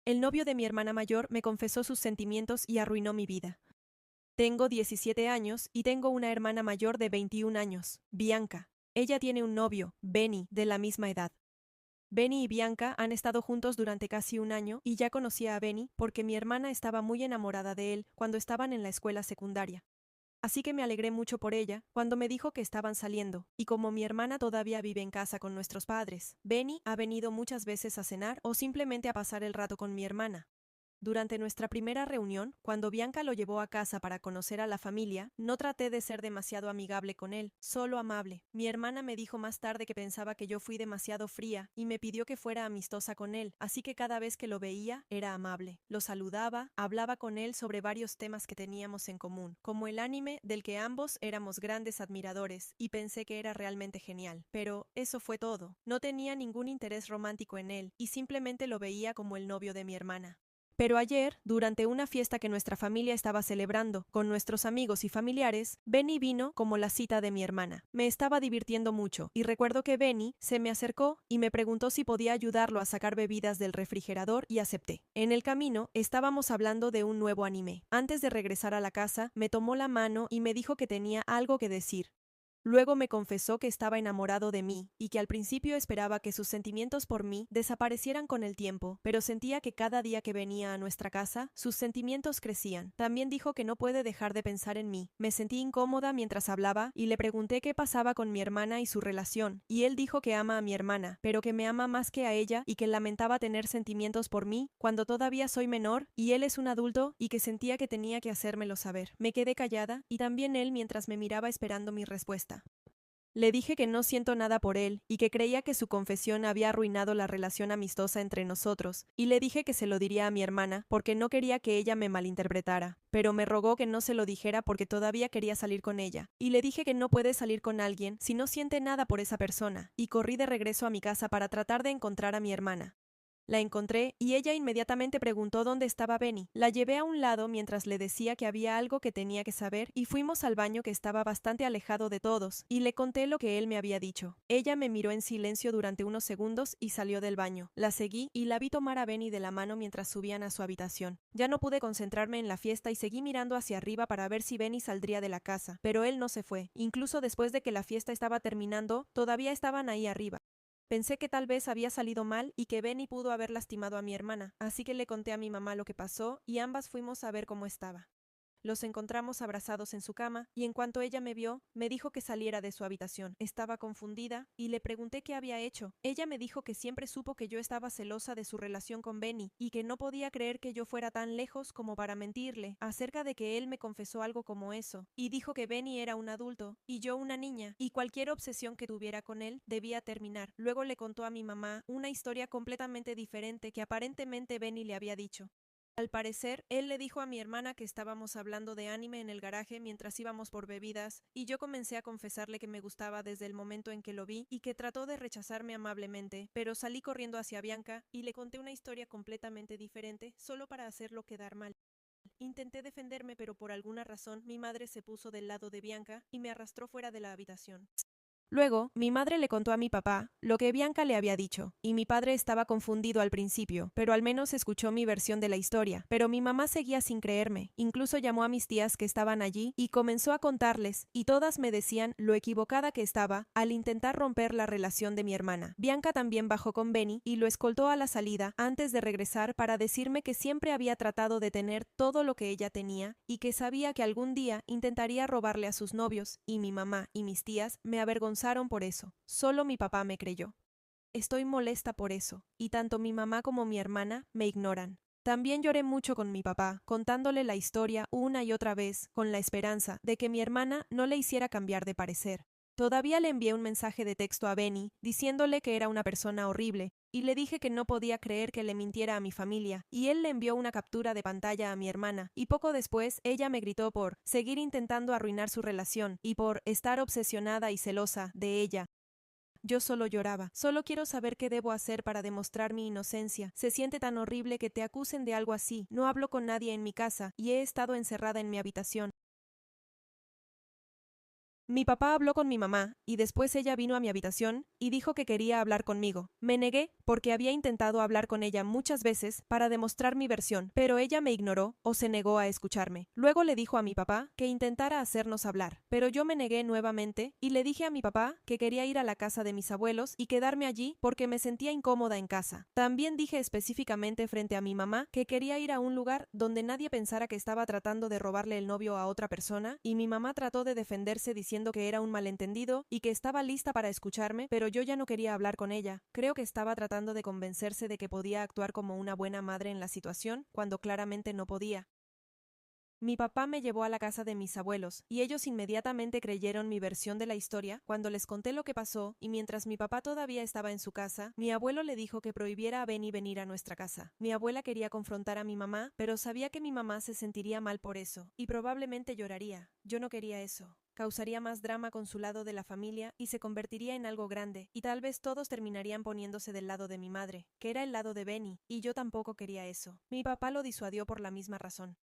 El novio de mi hermana mayor me confesó sus sentimientos y arruinó mi vida. Tengo 17 años y tengo una hermana mayor de 21 años, Bianca. Ella tiene un novio, Benny, de la misma edad. Benny y Bianca han estado juntos durante casi un año y ya conocía a Benny porque mi hermana estaba muy enamorada de él cuando estaban en la escuela secundaria. Así que me alegré mucho por ella cuando me dijo que estaban saliendo, y como mi hermana todavía vive en casa con nuestros padres, Benny ha venido muchas veces a cenar o simplemente a pasar el rato con mi hermana. Durante nuestra primera reunión, cuando Bianca lo llevó a casa para conocer a la familia, no traté de ser demasiado amigable con él, solo amable. Mi hermana me dijo más tarde que pensaba que yo fui demasiado fría y me pidió que fuera amistosa con él, así que cada vez que lo veía era amable. Lo saludaba, hablaba con él sobre varios temas que teníamos en común, como el anime del que ambos éramos grandes admiradores, y pensé que era realmente genial. Pero eso fue todo. No tenía ningún interés romántico en él, y simplemente lo veía como el novio de mi hermana. Pero ayer, durante una fiesta que nuestra familia estaba celebrando con nuestros amigos y familiares, Benny vino como la cita de mi hermana. Me estaba divirtiendo mucho y recuerdo que Benny se me acercó y me preguntó si podía ayudarlo a sacar bebidas del refrigerador y acepté. En el camino estábamos hablando de un nuevo anime. Antes de regresar a la casa, me tomó la mano y me dijo que tenía algo que decir. Luego me confesó que estaba enamorado de mí y que al principio esperaba que sus sentimientos por mí desaparecieran con el tiempo, pero sentía que cada día que venía a nuestra casa, sus sentimientos crecían. También dijo que no puede dejar de pensar en mí. Me sentí incómoda mientras hablaba y le pregunté qué pasaba con mi hermana y su relación, y él dijo que ama a mi hermana, pero que me ama más que a ella y que lamentaba tener sentimientos por mí cuando todavía soy menor y él es un adulto y que sentía que tenía que hacérmelo saber. Me quedé callada y también él mientras me miraba esperando mi respuesta. Le dije que no siento nada por él y que creía que su confesión había arruinado la relación amistosa entre nosotros, y le dije que se lo diría a mi hermana porque no quería que ella me malinterpretara, pero me rogó que no se lo dijera porque todavía quería salir con ella, y le dije que no puede salir con alguien si no siente nada por esa persona, y corrí de regreso a mi casa para tratar de encontrar a mi hermana. La encontré y ella inmediatamente preguntó dónde estaba Benny. La llevé a un lado mientras le decía que había algo que tenía que saber y fuimos al baño que estaba bastante alejado de todos y le conté lo que él me había dicho. Ella me miró en silencio durante unos segundos y salió del baño. La seguí y la vi tomar a Benny de la mano mientras subían a su habitación. Ya no pude concentrarme en la fiesta y seguí mirando hacia arriba para ver si Benny saldría de la casa, pero él no se fue. Incluso después de que la fiesta estaba terminando, todavía estaban ahí arriba. Pensé que tal vez había salido mal y que Benny pudo haber lastimado a mi hermana, así que le conté a mi mamá lo que pasó y ambas fuimos a ver cómo estaba. Los encontramos abrazados en su cama, y en cuanto ella me vio, me dijo que saliera de su habitación. Estaba confundida, y le pregunté qué había hecho. Ella me dijo que siempre supo que yo estaba celosa de su relación con Benny, y que no podía creer que yo fuera tan lejos como para mentirle acerca de que él me confesó algo como eso, y dijo que Benny era un adulto, y yo una niña, y cualquier obsesión que tuviera con él debía terminar. Luego le contó a mi mamá una historia completamente diferente que aparentemente Benny le había dicho. Al parecer, él le dijo a mi hermana que estábamos hablando de anime en el garaje mientras íbamos por bebidas, y yo comencé a confesarle que me gustaba desde el momento en que lo vi y que trató de rechazarme amablemente, pero salí corriendo hacia Bianca y le conté una historia completamente diferente solo para hacerlo quedar mal. Intenté defenderme, pero por alguna razón mi madre se puso del lado de Bianca y me arrastró fuera de la habitación. Luego, mi madre le contó a mi papá lo que Bianca le había dicho, y mi padre estaba confundido al principio, pero al menos escuchó mi versión de la historia. Pero mi mamá seguía sin creerme, incluso llamó a mis tías que estaban allí y comenzó a contarles, y todas me decían lo equivocada que estaba al intentar romper la relación de mi hermana. Bianca también bajó con Benny y lo escoltó a la salida antes de regresar para decirme que siempre había tratado de tener todo lo que ella tenía y que sabía que algún día intentaría robarle a sus novios, y mi mamá y mis tías me avergonzaron por eso. Solo mi papá me creyó. Estoy molesta por eso, y tanto mi mamá como mi hermana me ignoran. También lloré mucho con mi papá, contándole la historia una y otra vez, con la esperanza de que mi hermana no le hiciera cambiar de parecer. Todavía le envié un mensaje de texto a Benny, diciéndole que era una persona horrible, y le dije que no podía creer que le mintiera a mi familia, y él le envió una captura de pantalla a mi hermana, y poco después ella me gritó por seguir intentando arruinar su relación, y por estar obsesionada y celosa de ella. Yo solo lloraba. Solo quiero saber qué debo hacer para demostrar mi inocencia. Se siente tan horrible que te acusen de algo así. No hablo con nadie en mi casa, y he estado encerrada en mi habitación. Mi papá habló con mi mamá, y después ella vino a mi habitación y dijo que quería hablar conmigo. Me negué porque había intentado hablar con ella muchas veces para demostrar mi versión, pero ella me ignoró o se negó a escucharme. Luego le dijo a mi papá que intentara hacernos hablar, pero yo me negué nuevamente y le dije a mi papá que quería ir a la casa de mis abuelos y quedarme allí porque me sentía incómoda en casa. También dije específicamente frente a mi mamá que quería ir a un lugar donde nadie pensara que estaba tratando de robarle el novio a otra persona, y mi mamá trató de defenderse diciendo que era un malentendido y que estaba lista para escucharme, pero yo ya no quería hablar con ella. Creo que estaba tratando de convencerse de que podía actuar como una buena madre en la situación, cuando claramente no podía. Mi papá me llevó a la casa de mis abuelos, y ellos inmediatamente creyeron mi versión de la historia cuando les conté lo que pasó, y mientras mi papá todavía estaba en su casa, mi abuelo le dijo que prohibiera a Benny venir a nuestra casa. Mi abuela quería confrontar a mi mamá, pero sabía que mi mamá se sentiría mal por eso, y probablemente lloraría. Yo no quería eso. Causaría más drama con su lado de la familia y se convertiría en algo grande, y tal vez todos terminarían poniéndose del lado de mi madre, que era el lado de Benny, y yo tampoco quería eso. Mi papá lo disuadió por la misma razón.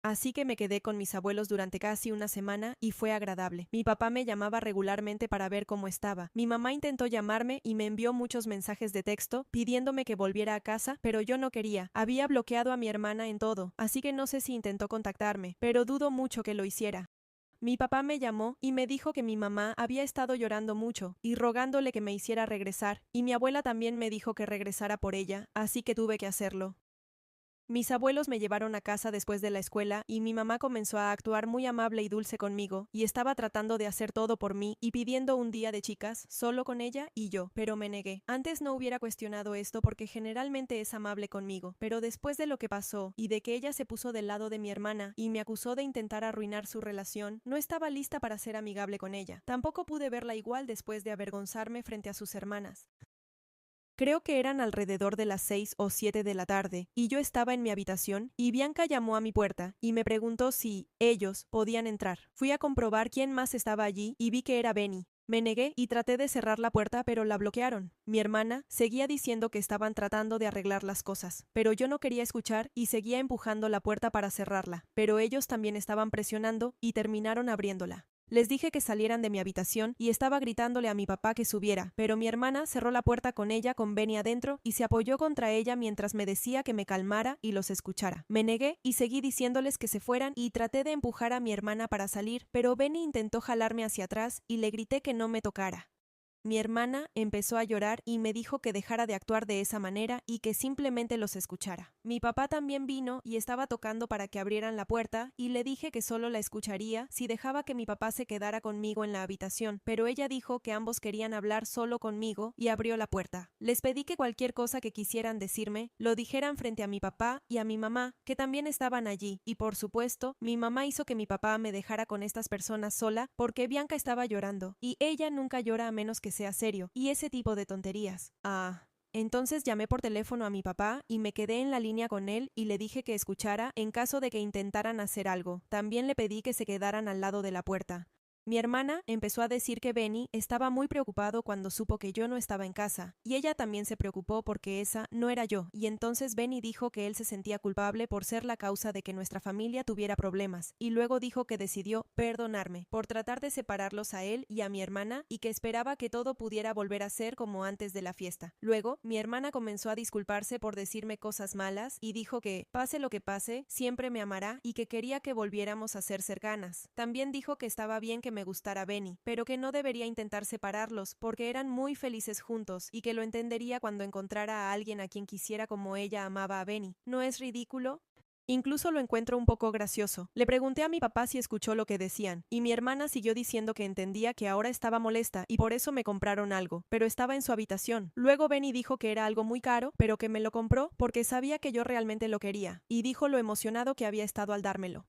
Así que me quedé con mis abuelos durante casi una semana y fue agradable. Mi papá me llamaba regularmente para ver cómo estaba. Mi mamá intentó llamarme y me envió muchos mensajes de texto pidiéndome que volviera a casa, pero yo no quería. Había bloqueado a mi hermana en todo, así que no sé si intentó contactarme, pero dudo mucho que lo hiciera. Mi papá me llamó y me dijo que mi mamá había estado llorando mucho y rogándole que me hiciera regresar, y mi abuela también me dijo que regresara por ella, así que tuve que hacerlo. Mis abuelos me llevaron a casa después de la escuela y mi mamá comenzó a actuar muy amable y dulce conmigo, y estaba tratando de hacer todo por mí y pidiendo un día de chicas, solo con ella y yo, pero me negué. Antes no hubiera cuestionado esto porque generalmente es amable conmigo, pero después de lo que pasó y de que ella se puso del lado de mi hermana y me acusó de intentar arruinar su relación, no estaba lista para ser amigable con ella. Tampoco pude verla igual después de avergonzarme frente a sus hermanas. Creo que eran alrededor de las 6 o 7 de la tarde, y yo estaba en mi habitación, y Bianca llamó a mi puerta, y me preguntó si ellos podían entrar. Fui a comprobar quién más estaba allí, y vi que era Benny. Me negué y traté de cerrar la puerta, pero la bloquearon. Mi hermana seguía diciendo que estaban tratando de arreglar las cosas, pero yo no quería escuchar y seguía empujando la puerta para cerrarla, pero ellos también estaban presionando y terminaron abriéndola. Les dije que salieran de mi habitación y estaba gritándole a mi papá que subiera, pero mi hermana cerró la puerta con ella con Benny adentro y se apoyó contra ella mientras me decía que me calmara y los escuchara. Me negué y seguí diciéndoles que se fueran y traté de empujar a mi hermana para salir, pero Benny intentó jalarme hacia atrás y le grité que no me tocara. Mi hermana empezó a llorar y me dijo que dejara de actuar de esa manera y que simplemente los escuchara. Mi papá también vino y estaba tocando para que abrieran la puerta, y le dije que solo la escucharía si dejaba que mi papá se quedara conmigo en la habitación, pero ella dijo que ambos querían hablar solo conmigo y abrió la puerta. Les pedí que cualquier cosa que quisieran decirme lo dijeran frente a mi papá y a mi mamá, que también estaban allí, y por supuesto, mi mamá hizo que mi papá me dejara con estas personas sola porque Bianca estaba llorando, y ella nunca llora a menos que sea serio, y ese tipo de tonterías. Entonces llamé por teléfono a mi papá y me quedé en la línea con él y le dije que escuchara en caso de que intentaran hacer algo. También le pedí que se quedaran al lado de la puerta. Mi hermana empezó a decir que Benny estaba muy preocupado cuando supo que yo no estaba en casa, y ella también se preocupó porque esa no era yo, y entonces Benny dijo que él se sentía culpable por ser la causa de que nuestra familia tuviera problemas, y luego dijo que decidió perdonarme por tratar de separarlos a él y a mi hermana y que esperaba que todo pudiera volver a ser como antes de la fiesta. Luego, mi hermana comenzó a disculparse por decirme cosas malas y dijo que, pase lo que pase, siempre me amará y que quería que volviéramos a ser cercanas. También dijo que estaba bien que me gustara Benny, pero que no debería intentar separarlos porque eran muy felices juntos y que lo entendería cuando encontrara a alguien a quien quisiera como ella amaba a Benny. ¿No es ridículo? Incluso lo encuentro un poco gracioso. Le pregunté a mi papá si escuchó lo que decían, y mi hermana siguió diciendo que entendía que ahora estaba molesta y por eso me compraron algo, pero estaba en su habitación. Luego Benny dijo que era algo muy caro, pero que me lo compró porque sabía que yo realmente lo quería, y dijo lo emocionado que había estado al dármelo.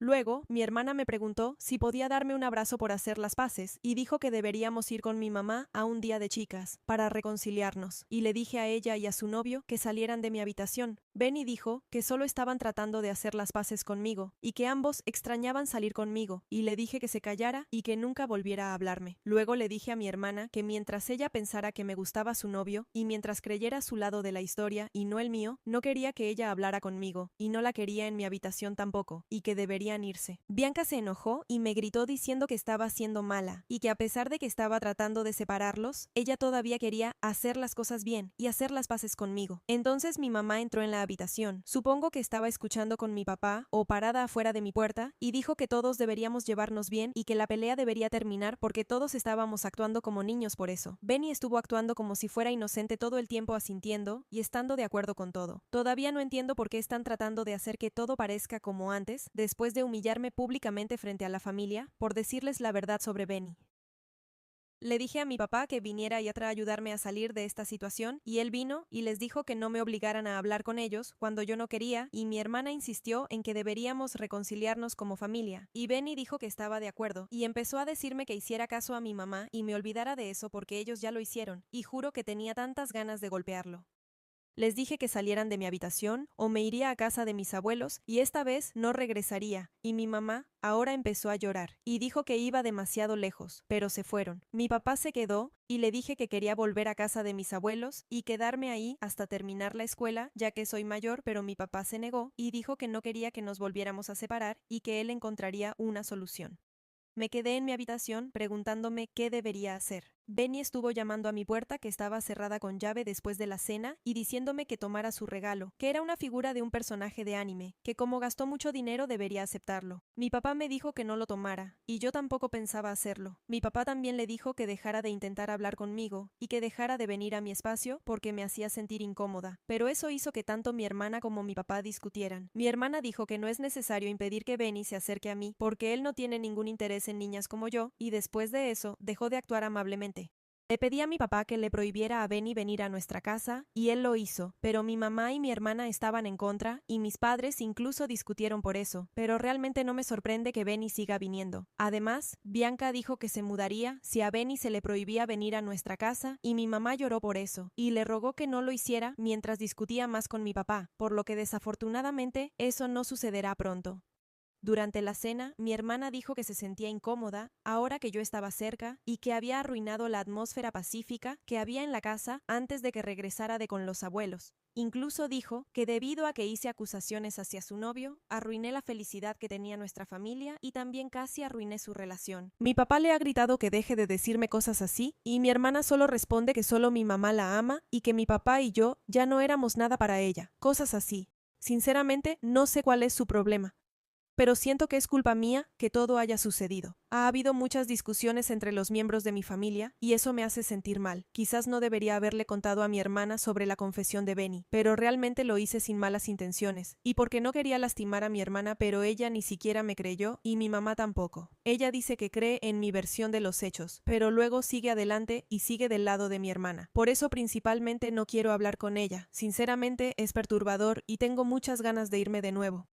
Luego, mi hermana me preguntó si podía darme un abrazo por hacer las paces, y dijo que deberíamos ir con mi mamá a un día de chicas, para reconciliarnos, y le dije a ella y a su novio que salieran de mi habitación. Benny dijo que solo estaban tratando de hacer las paces conmigo, y que ambos extrañaban salir conmigo, y le dije que se callara y que nunca volviera a hablarme. Luego le dije a mi hermana que mientras ella pensara que me gustaba su novio, y mientras creyera su lado de la historia y no el mío, no quería que ella hablara conmigo, y no la quería en mi habitación tampoco, y que debería deberían irse. Bianca se enojó y me gritó diciendo que estaba siendo mala y que a pesar de que estaba tratando de separarlos, ella todavía quería hacer las cosas bien y hacer las paces conmigo. Entonces mi mamá entró en la habitación. Supongo que estaba escuchando con mi papá o parada afuera de mi puerta y dijo que todos deberíamos llevarnos bien y que la pelea debería terminar porque todos estábamos actuando como niños por eso. Benny estuvo actuando como si fuera inocente todo el tiempo, asintiendo y estando de acuerdo con todo. Todavía no entiendo por qué están tratando de hacer que todo parezca como antes, después de humillarme públicamente frente a la familia, por decirles la verdad sobre Benny. Le dije a mi papá que viniera y a ayudarme a salir de esta situación, y él vino y les dijo que no me obligaran a hablar con ellos cuando yo no quería, y mi hermana insistió en que deberíamos reconciliarnos como familia, y Benny dijo que estaba de acuerdo, y empezó a decirme que hiciera caso a mi mamá y me olvidara de eso porque ellos ya lo hicieron, y juro que tenía tantas ganas de golpearlo. Les dije que salieran de mi habitación o me iría a casa de mis abuelos y esta vez no regresaría, y mi mamá ahora empezó a llorar y dijo que iba demasiado lejos, pero se fueron. Mi papá se quedó y le dije que quería volver a casa de mis abuelos y quedarme ahí hasta terminar la escuela, ya que soy mayor, pero mi papá se negó y dijo que no quería que nos volviéramos a separar y que él encontraría una solución. Me quedé en mi habitación preguntándome qué debería hacer. Benny estuvo llamando a mi puerta, que estaba cerrada con llave después de la cena, y diciéndome que tomara su regalo, que era una figura de un personaje de anime, que como gastó mucho dinero debería aceptarlo. Mi papá me dijo que no lo tomara, y yo tampoco pensaba hacerlo. Mi papá también le dijo que dejara de intentar hablar conmigo, y que dejara de venir a mi espacio porque me hacía sentir incómoda. Pero eso hizo que tanto mi hermana como mi papá discutieran. Mi hermana dijo que no es necesario impedir que Benny se acerque a mí, porque él no tiene ningún interés en niñas como yo, y después de eso dejó de actuar amablemente. Le pedí a mi papá que le prohibiera a Benny venir a nuestra casa, y él lo hizo, pero mi mamá y mi hermana estaban en contra, y mis padres incluso discutieron por eso, pero realmente no me sorprende que Benny siga viniendo. Además, Bianca dijo que se mudaría si a Benny se le prohibía venir a nuestra casa, y mi mamá lloró por eso, y le rogó que no lo hiciera mientras discutía más con mi papá, por lo que desafortunadamente eso no sucederá pronto. Durante la cena, mi hermana dijo que se sentía incómoda ahora que yo estaba cerca y que había arruinado la atmósfera pacífica que había en la casa antes de que regresara de con los abuelos. Incluso dijo que debido a que hice acusaciones hacia su novio, arruiné la felicidad que tenía nuestra familia y también casi arruiné su relación. Mi papá le ha gritado que deje de decirme cosas así y mi hermana solo responde que solo mi mamá la ama y que mi papá y yo ya no éramos nada para ella. Cosas así. Sinceramente, no sé cuál es su problema. Pero siento que es culpa mía que todo haya sucedido. Ha habido muchas discusiones entre los miembros de mi familia y eso me hace sentir mal. Quizás no debería haberle contado a mi hermana sobre la confesión de Benny, pero realmente lo hice sin malas intenciones. Y porque no quería lastimar a mi hermana, pero ella ni siquiera me creyó y mi mamá tampoco. Ella dice que cree en mi versión de los hechos, pero luego sigue adelante y sigue del lado de mi hermana. Por eso principalmente no quiero hablar con ella. Sinceramente es perturbador y tengo muchas ganas de irme de nuevo.